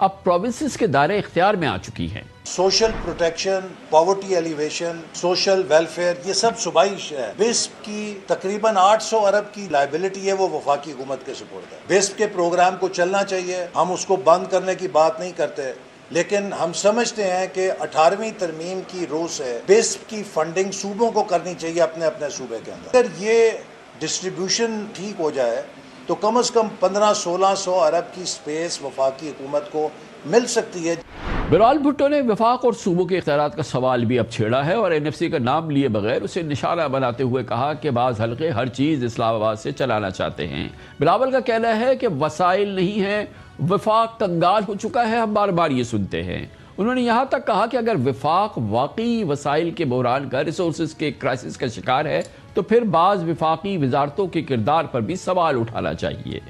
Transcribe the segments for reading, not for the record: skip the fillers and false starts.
اب پروونسز کے دائرے اختیار میں آ چکی ہیں۔ Social protection, poverty alleviation, social welfare, یہ سب صوبائی ہے۔ بسپ کی تقریباً 800 ارب کی لائبلٹی ہے، وہ وفاقی حکومت کے سپرد ہے۔ بسپ کے پروگرام کو چلنا چاہیے، ہم اس کو بند کرنے کی بات نہیں کرتے، لیکن ہم سمجھتے ہیں کہ 18ویں ترمیم کی روح سے بسپ کی فنڈنگ صوبوں کو کرنی چاہیے اپنے اپنے صوبے کے اندر۔ اگر یہ ڈسٹریبیوشن ٹھیک ہو جائے تو کم از کم 1500-1600 ارب کی سپیس وفاقی حکومت کو مل سکتی ہے۔ بلال بھٹو نے وفاق اور صوبوں کے اختیارات کا سوال بھی اب چھیڑا ہے اور این ایف سی کا نام لیے بغیر اسے نشانہ بناتے ہوئے کہا کہ بعض حلقے ہر چیز اسلام آباد سے چلانا چاہتے ہیں۔ بلاول کا کہنا ہے کہ وسائل نہیں ہیں، وفاق کنگال ہو چکا ہے، ہم بار بار یہ سنتے ہیں۔ انہوں نے یہاں تک کہا کہ اگر وفاق واقعی وسائل کے بحران کا، ریسورسز کے کرائسس کا شکار ہے تو پھر بعض وفاقی وزارتوں کے کردار پر بھی سوال اٹھانا چاہیے۔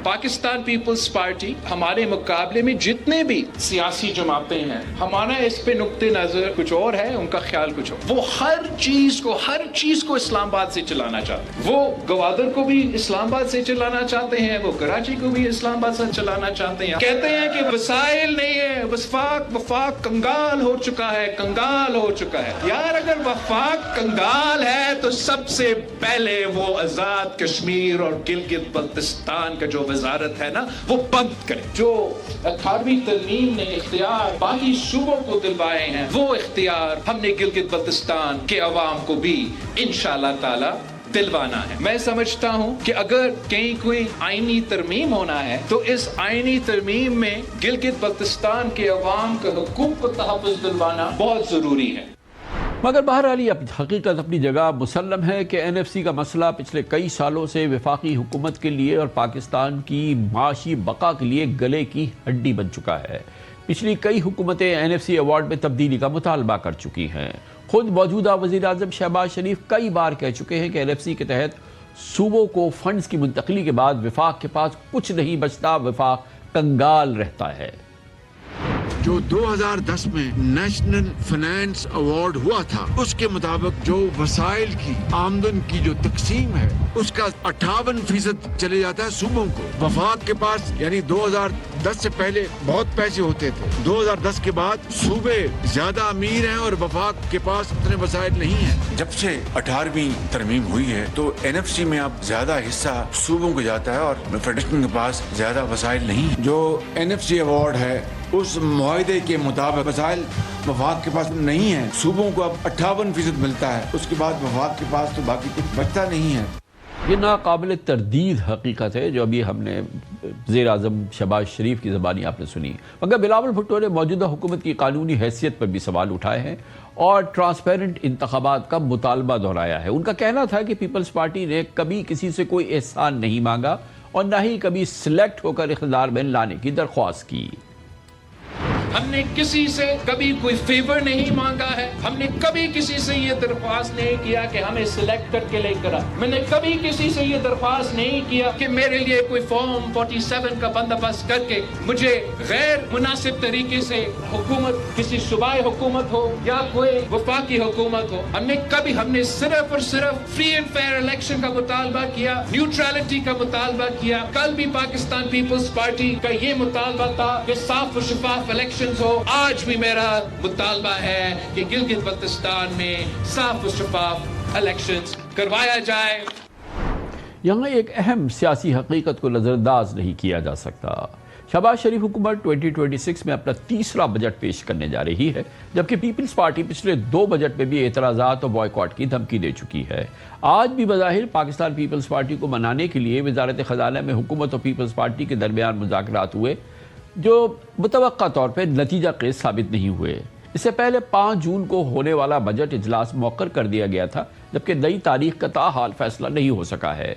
پاکستان پیپلز پارٹی ہمارے مقابلے میں جتنے بھی سیاسی جماعتیں ہیں، ہمارا اس پہ نقطہ نظر کچھ اور ہے، ان کا خیال کچھ اور۔ وہ ہر چیز کو اسلام آباد سے چلانا چاہتے ہیں۔ وہ گوادر کو بھی اسلام آباد سے چلانا چاہتے ہیں، وہ کراچی کو بھی اسلام آباد سے چلانا چاہتے ہیں۔ کہتے ہیں کہ وسائل نہیں ہے، وفاق کنگال ہو چکا ہے۔ یار اگر وفاق کنگال ہے تو سب سے پہلے وہ آزاد کشمیر اور گلگت بلتستان کا جو وزارت ہے نا، وہ بند کرے۔ جو 18ویں ترمیم نے اختیار باقی صوبوں کو دلوائے ہیں، وہ اختیار ہم نے گلگت بلتستان کے عوام کو بھی انشاءاللہ تعالی دلوانا ہے۔ میں سمجھتا ہوں کہ اگر کہیں کوئی آئینی ترمیم ہونا ہے تو اس آئینی ترمیم میں گلگت بلتستان کے عوام کے حقوق کو تحفظ دلوانا بہت ضروری ہے۔ مگر بہرحال یہ حقیقت اپنی جگہ مسلم ہے کہ این ایف سی کا مسئلہ پچھلے کئی سالوں سے وفاقی حکومت کے لیے اور پاکستان کی معاشی بقا کے لیے گلے کی ہڈی بن چکا ہے۔ پچھلی کئی حکومتیں این ایف سی ایوارڈ میں تبدیلی کا مطالبہ کر چکی ہیں۔ خود موجودہ وزیر اعظم شہباز شریف کئی بار کہہ چکے ہیں کہ این ایف سی کے تحت صوبوں کو فنڈز کی منتقلی کے بعد وفاق کے پاس کچھ نہیں بچتا، وفاق کنگال رہتا ہے۔ جو 2010 میں نیشنل فائنانس ایوارڈ ہوا تھا، اس کے مطابق جو وسائل کی آمدن کی جو تقسیم ہے اس کا 58% چلے جاتا ہے صوبوں کو۔ وفاق کے پاس یعنی 2010 سے پہلے بہت پیسے ہوتے تھے، 2010 کے بعد صوبے زیادہ امیر ہیں اور وفاق کے پاس اتنے وسائل نہیں ہیں۔ جب سے 18ویں ترمیم ہوئی ہے تو این ایف سی میں اب زیادہ حصہ صوبوں کو جاتا ہے اور فیڈریشن کے پاس زیادہ وسائل نہیں۔ جو این ایف سی ایوارڈ ہے اس معاہدے کے مطابق وسائل وفاق کے پاس نہیں ہیں، صوبوں کو اب 58% ملتا ہے، اس کے بعد وفاق کے پاس تو باقی کچھ بچتا نہیں ہے۔ یہ ناقابل تردید حقیقت ہے جو ابھی ہم نے وزیر اعظم شہباز شریف کی زبانی آپ نے سنی، مگر بلاول بھٹو نے موجودہ حکومت کی قانونی حیثیت پر بھی سوال اٹھائے ہیں اور ٹرانسپیرنٹ انتخابات کا مطالبہ دہرایا ہے۔ ان کا کہنا تھا کہ پیپلز پارٹی نے کبھی کسی سے کوئی احسان نہیں مانگا اور نہ ہی کبھی سلیکٹ ہو کر اقتدار میں لانے کی درخواست کی۔ ہم نے کسی سے کبھی کوئی فیور نہیں مانگا ہے، ہم نے کبھی کسی سے یہ درخواست نہیں کیا کہ ہمیں سلیکٹ کر کے لے کر آ، میں نے کبھی کسی سے یہ درخواست نہیں کیا کہ میرے لیے کوئی فارم 47 کا بندوبست کر کے مجھے غیر مناسب طریقے سے حکومت، کسی صوبائی حکومت ہو یا کوئی وفاقی حکومت ہو، ہم نے صرف اور صرف فری اینڈ فیئر الیکشن کا مطالبہ کیا، نیوٹرلٹی کا مطالبہ کیا۔ کل بھی پاکستان پیپلز پارٹی کا یہ مطالبہ تھا کہ صاف و شفاف الیکشن ہو۔ آج بھی میرا مطالبہ ہے کہ گلگت بلتستان میں صاف و شفاف الیکشنز کروایا جائے۔ یہاں ایک اہم سیاسی حقیقت کو نظر انداز نہیں کیا جا سکتا۔ شہباز شریف حکومت 2026 میں اپنا تیسرا بجٹ پیش کرنے جا رہی ہے، جبکہ پیپلز پارٹی پچھلے 2 بجٹ میں بھی اعتراضات اور بائیکاٹ کی دھمکی دے چکی ہے۔ آج بھی بظاہر پاکستان پیپلز پارٹی کو منانے کے لیے وزارت خزانہ میں حکومت اور پیپلز پارٹی کے درمیان مذاکرات ہوئے جو متوقع طور پہ نتیجہ خیز ثابت نہیں ہوئے۔ اس سے پہلے 5 جون کو ہونے والا بجٹ اجلاس مؤخر کر دیا گیا تھا، جبکہ نئی تاریخ کا تاحال فیصلہ نہیں ہو سکا ہے۔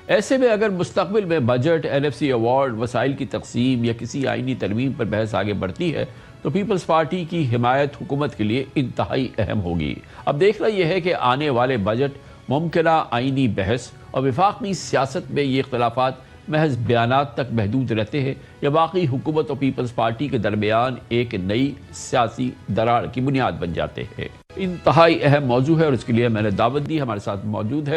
ایسے میں اگر مستقبل میں budget, N F C award, وسائل کی تقسیم یا کسی آئینی ترمیم پر بحث آگے بڑھتی ہے تو پیپلز پارٹی کی حمایت حکومت کے لیے انتہائی اہم ہوگی۔ اب دیکھنا یہ ہے کہ آنے والے بجٹ، ممکنہ آئینی بحث اور وفاقی سیاست میں یہ اختلافات محض بیانات تک محدود رہتے ہیں یا واقعی حکومت اور پیپلز پارٹی کے درمیان ایک نئی سیاسی دراڑ کی بنیاد بن جاتے ہیں۔ انتہائی اہم موضوع ہے اور اس کے لیے میں نے دعوت دی۔ ہمارے ساتھ موجود ہے